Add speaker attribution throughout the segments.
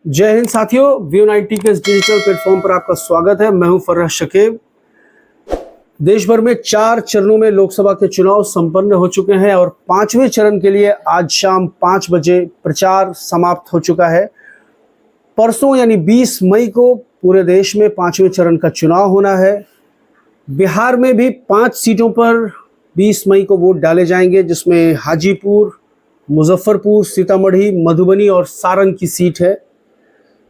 Speaker 1: जय हिंद साथियों, व्यू 90 के इस डिजिटल प्लेटफॉर्म पर आपका स्वागत है। मैं हूं फर्राज शकीब। देश भर में 4 चरणों में लोकसभा के चुनाव संपन्न हो चुके हैं और 5वें चरण के लिए आज शाम 5 बजे प्रचार समाप्त हो चुका है। परसों यानी 20 मई को पूरे देश में 5वें चरण का चुनाव होना है। बिहार में भी 5 सीटों पर 20 मई को वोट डाले जाएंगे, जिसमें हाजीपुर, मुजफ्फरपुर, सीतामढ़ी, मधुबनी और सारण की सीट है।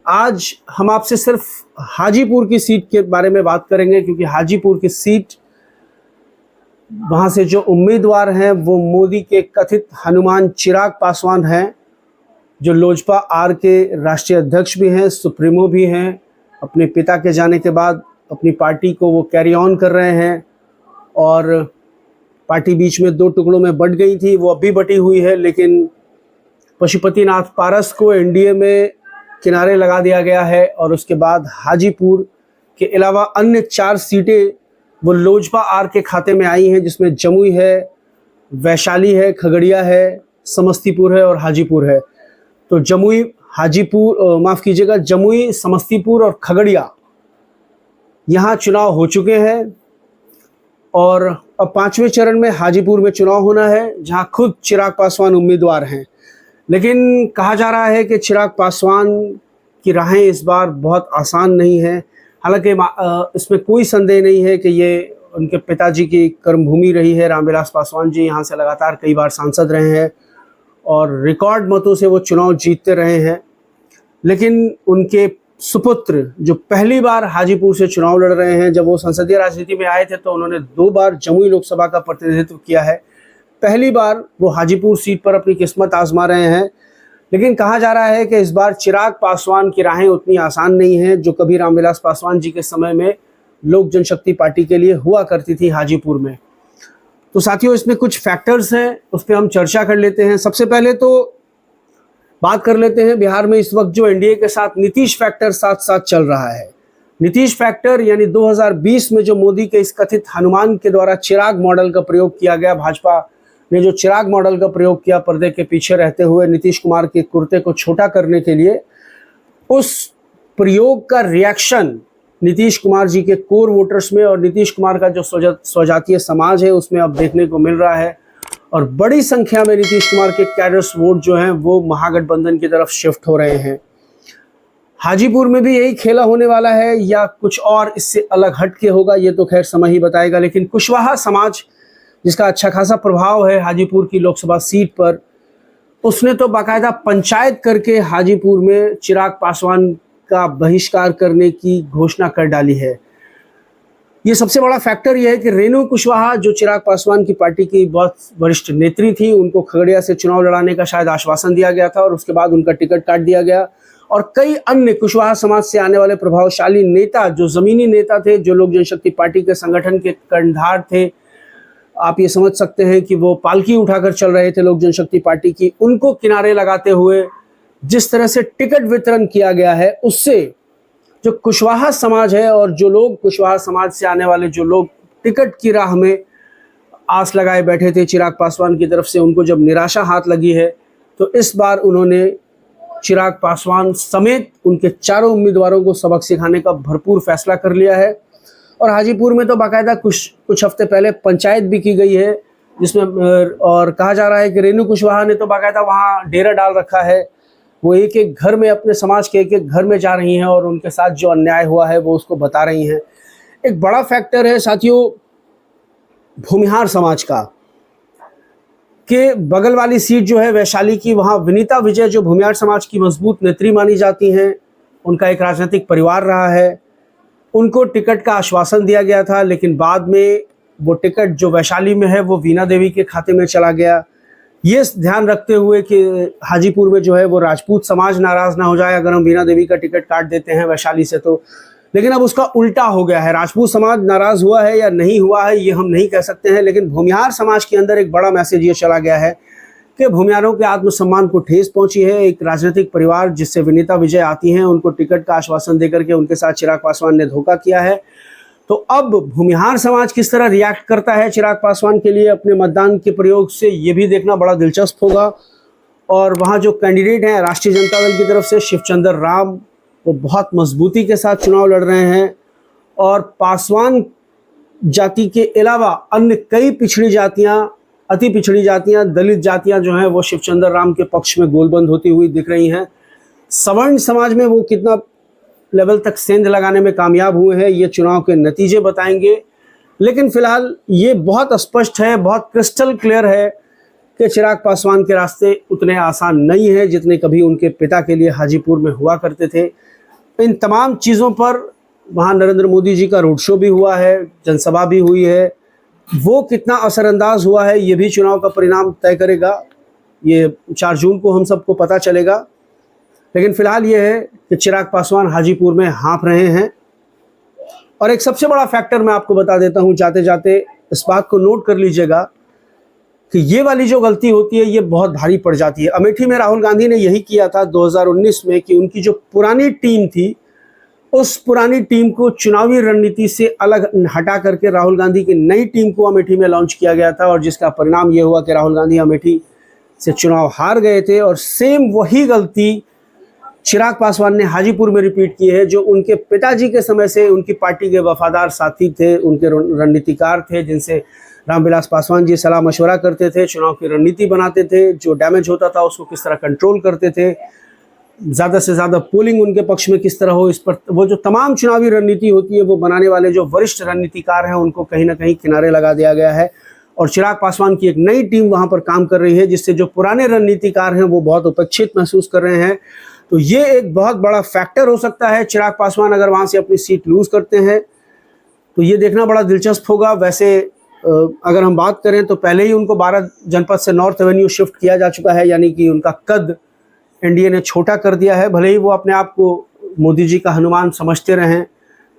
Speaker 1: आज हम आपसे सिर्फ हाजीपुर की सीट के बारे में बात करेंगे, क्योंकि हाजीपुर की सीट, वहां से जो उम्मीदवार हैं वो मोदी के कथित हनुमान चिराग पासवान हैं, जो लोजपा आर के राष्ट्रीय अध्यक्ष भी हैं, सुप्रीमो भी हैं। अपने पिता के जाने के बाद अपनी पार्टी को वो कैरी ऑन कर रहे हैं और पार्टी बीच में 2 टुकड़ों में बंट गई थी, वो अब भी बटी हुई है, लेकिन पशुपतिनाथ पारस को एनडीए में किनारे लगा दिया गया है। और उसके बाद हाजीपुर के अलावा अन्य 4 सीटें वो लोजपा आर के खाते में आई हैं, जिसमें जमुई है, वैशाली है, खगड़िया है, समस्तीपुर है और हाजीपुर है। तो जमुई, हाजीपुर, माफ़ कीजिएगा, जमुई, समस्तीपुर और खगड़िया, यहाँ चुनाव हो चुके हैं और अब 5वें चरण में हाजीपुर में चुनाव होना है, जहाँ खुद चिराग पासवान उम्मीदवार हैं। लेकिन कहा जा रहा है कि चिराग पासवान की राहें इस बार बहुत आसान नहीं है। हालांकि इसमें कोई संदेह नहीं है कि ये उनके पिताजी की कर्मभूमि रही है। रामविलास पासवान जी यहाँ से लगातार कई बार सांसद रहे हैं और रिकॉर्ड मतों से वो चुनाव जीतते रहे हैं। लेकिन उनके सुपुत्र जो पहली बार हाजीपुर से चुनाव लड़ रहे हैं, जब वो संसदीय राजनीति में आए थे तो उन्होंने 2 बार जमुई लोकसभा का प्रतिनिधित्व किया है। पहली बार वो हाजीपुर सीट पर अपनी किस्मत आजमा रहे हैं। लेकिन कहा जा रहा है कि इस बार चिराग पासवान की राहें उतनी आसान नहीं हैं, जो कभी रामविलास पासवान जी के समय में लोक जनशक्ति पार्टी के लिए हुआ करती थी हाजीपुर में। तो साथियों, इसमें कुछ फैक्टर्स हैं, उस पर हम चर्चा कर लेते हैं। सबसे पहले तो बात कर लेते हैं बिहार में इस वक्त जो एनडीए के साथ नीतीश फैक्टर साथ साथ चल रहा है। नीतीश फैक्टर यानी 2020 में जो मोदी के इस कथित हनुमान के द्वारा चिराग मॉडल का प्रयोग किया गया, भाजपा ने जो चिराग मॉडल का प्रयोग किया पर्दे के पीछे रहते हुए नीतीश कुमार के कुर्ते को छोटा करने के लिए, उस प्रयोग का रिएक्शन नीतीश कुमार जी के कोर वोटर्स में और नीतीश कुमार का जो स्वजातीय समाज है उसमें अब देखने को मिल रहा है। और बड़ी संख्या में नीतीश कुमार के कैडर्स वोट जो हैं वो महागठबंधन की तरफ शिफ्ट हो रहे हैं। हाजीपुर में भी यही खेला होने वाला है या कुछ और इससे अलग हट के होगा, ये तो खैर समय ही बताएगा। लेकिन कुशवाहा समाज, जिसका अच्छा खासा प्रभाव है हाजीपुर की लोकसभा सीट पर, उसने तो बाकायदा पंचायत करके हाजीपुर में चिराग पासवान का बहिष्कार करने की घोषणा कर डाली है। ये सबसे बड़ा फैक्टर यह है कि रेणु कुशवाहा, जो चिराग पासवान की पार्टी की बहुत वरिष्ठ नेत्री थी, उनको खगड़िया से चुनाव लड़ाने का शायद आश्वासन दिया गया था और उसके बाद उनका टिकट काट दिया गया। और कई अन्य कुशवाहा समाज से आने वाले प्रभावशाली नेता, जो जमीनी नेता थे, जो लोक जनशक्ति पार्टी के संगठन के कर्णधार थे, आप ये समझ सकते हैं कि वो पालकी उठाकर चल रहे थे लोक जनशक्ति पार्टी की, उनको किनारे लगाते हुए जिस तरह से टिकट वितरण किया गया है, उससे जो कुशवाहा समाज है और जो लोग कुशवाहा समाज से आने वाले जो लोग टिकट की राह में आस लगाए बैठे थे चिराग पासवान की तरफ से, उनको जब निराशा हाथ लगी है, तो इस बार उन्होंने चिराग पासवान समेत उनके 4 उम्मीदवारों को सबक सिखाने का भरपूर फैसला कर लिया है। और हाजीपुर में तो बाकायदा कुछ हफ्ते पहले पंचायत भी की गई है, जिसमें और कहा जा रहा है कि रेणु कुशवाहा ने तो बाकायदा वहाँ डेरा डाल रखा है। वो एक एक घर में, अपने समाज के एक एक घर में जा रही हैं और उनके साथ जो अन्याय हुआ है वो उसको बता रही हैं। एक बड़ा फैक्टर है साथियों भूमिहार समाज का, कि बगल वाली सीट जो है वैशाली की, वहाँ विनीता विजय, जो भूमिहार समाज की मजबूत नेत्री मानी जाती हैं, उनका एक राजनीतिक परिवार रहा है, उनको टिकट का आश्वासन दिया गया था। लेकिन बाद में वो टिकट जो वैशाली में है वो वीणा देवी के खाते में चला गया। ये ध्यान रखते हुए कि हाजीपुर में जो है वो राजपूत समाज नाराज़ ना हो जाए अगर हम वीणा देवी का टिकट काट देते हैं वैशाली से, तो लेकिन अब उसका उल्टा हो गया है। राजपूत समाज नाराज़ हुआ है या नहीं हुआ है ये हम नहीं कह सकते हैं, लेकिन भूमिहार समाज के अंदर एक बड़ा मैसेज ये चला गया है कि भूमिहारों के आत्मसम्मान को ठेस पहुंची है। एक राजनीतिक परिवार जिससे विनीता विजय आती हैं, उनको टिकट का आश्वासन देकर के उनके साथ चिराग पासवान ने धोखा किया है। तो अब भूमिहार समाज किस तरह रिएक्ट करता है चिराग पासवान के लिए अपने मतदान के प्रयोग से, ये भी देखना बड़ा दिलचस्प होगा। और वहाँ जो कैंडिडेट हैं राष्ट्रीय जनता दल की तरफ से शिवचंद्र राम, वो बहुत मजबूती के साथ चुनाव लड़ रहे हैं। और पासवान जाति के अलावा अन्य कई पिछड़ी जातियाँ, अति पिछड़ी जातियाँ, दलित जातियाँ जो हैं वो शिवचंद्र राम के पक्ष में गोलबंद होती हुई दिख रही हैं। सवर्ण समाज में वो कितना लेवल तक सेंध लगाने में कामयाब हुए हैं, ये चुनाव के नतीजे बताएंगे। लेकिन फिलहाल ये बहुत स्पष्ट है, बहुत क्रिस्टल क्लियर है कि चिराग पासवान के रास्ते उतने आसान नहीं है जितने कभी उनके पिता के लिए हाजीपुर में हुआ करते थे। इन तमाम चीज़ों पर वहाँ नरेंद्र मोदी जी का रोड शो भी हुआ है, जनसभा भी हुई है। वो कितना असरअंदाज हुआ है ये भी चुनाव का परिणाम तय करेगा। ये 4 जून को हम सबको पता चलेगा। लेकिन फिलहाल ये है कि चिराग पासवान हाजीपुर में हाँफ रहे हैं। और एक सबसे बड़ा फैक्टर मैं आपको बता देता हूँ, जाते जाते इस बात को नोट कर लीजिएगा कि ये वाली जो गलती होती है ये बहुत भारी पड़ जाती है। अमेठी में राहुल गांधी ने यही किया था 2019 में कि उनकी जो पुरानी टीम थी, उस पुरानी टीम को चुनावी रणनीति से अलग हटा करके राहुल गांधी की नई टीम को अमेठी में लॉन्च किया गया था। और जिसका परिणाम ये हुआ कि राहुल गांधी अमेठी से चुनाव हार गए थे। और सेम वही गलती चिराग पासवान ने हाजीपुर में रिपीट की है, जो उनके पिताजी के समय से उनकी पार्टी के वफादार साथी थे, उनके रणनीतिकार थे, जिनसे रामविलास पासवान जी सलाह मशवरा करते थे, चुनाव की रणनीति बनाते थे, जो डैमेज होता था उसको किस तरह कंट्रोल करते थे, ज़्यादा से ज़्यादा पोलिंग उनके पक्ष में किस तरह हो, इस पर वो जो तमाम चुनावी रणनीति होती है वो बनाने वाले जो वरिष्ठ रणनीतिकार हैं उनको कहीं ना कहीं किनारे लगा दिया गया है। और चिराग पासवान की एक नई टीम वहाँ पर काम कर रही है, जिससे जो पुराने रणनीतिकार हैं वो बहुत उपेक्षित महसूस कर रहे हैं। तो ये एक बहुत बड़ा फैक्टर हो सकता है। चिराग पासवान अगर वहाँ से अपनी सीट लूज़ करते हैं तो ये देखना बड़ा दिलचस्प होगा। वैसे अगर हम बात करें तो पहले ही उनको 12 जनपद से नॉर्थ एवेन्यू शिफ्ट किया जा चुका है, यानी कि उनका कद एनडीए ने छोटा कर दिया है। भले ही वो अपने आप को मोदी जी का हनुमान समझते रहें,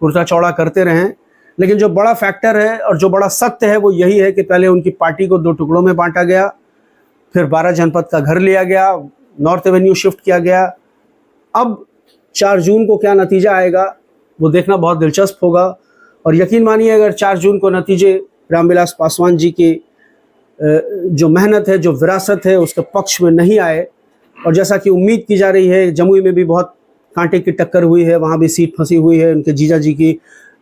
Speaker 1: कुर्ता चौड़ा करते रहें, लेकिन जो बड़ा फैक्टर है और जो बड़ा सत्य है वो यही है कि पहले उनकी पार्टी को 2 टुकड़ों में बांटा गया, फिर 12 जनपद का घर लिया गया, नॉर्थ एवेन्यू शिफ्ट किया गया। अब 4 जून को क्या नतीजा आएगा वो देखना बहुत दिलचस्प होगा। और यकीन मानिए अगर 4 जून को नतीजे रामविलास पासवान जी की जो मेहनत है, जो विरासत है, उसके पक्ष में नहीं आए, और जैसा कि उम्मीद की जा रही है, जमुई में भी बहुत कांटे की टक्कर हुई है, वहाँ भी सीट फंसी हुई है उनके जीजा जी की।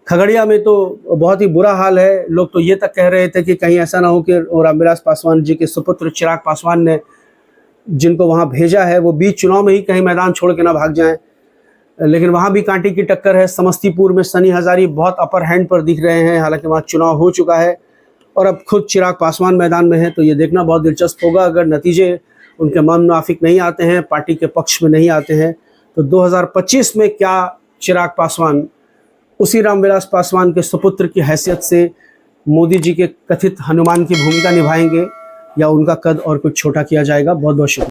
Speaker 1: खगड़िया में तो बहुत ही बुरा हाल है। लोग तो ये तक कह रहे थे कि कहीं ऐसा ना हो कि रामविलास पासवान जी के सुपुत्र चिराग पासवान ने जिनको वहाँ भेजा है वो बीच चुनाव में ही कहीं मैदान छोड़ के ना भाग जाएं। लेकिन वहाँ भी कांटे की टक्कर है। समस्तीपुर में सनी हजारी बहुत अपर हैंड पर दिख रहे हैं, हालांकि वहाँ चुनाव हो चुका है और अब खुद चिराग पासवान मैदान में है। तो ये देखना बहुत दिलचस्प होगा। अगर नतीजे उनके मन मुनाफिक नहीं आते हैं, पार्टी के पक्ष में नहीं आते हैं, तो 2025 में क्या चिराग पासवान उसी रामविलास पासवान के सुपुत्र की हैसियत से मोदी जी के कथित हनुमान की भूमिका निभाएंगे, या उनका कद और कुछ छोटा किया जाएगा। बहुत बहुत शुक्रिया।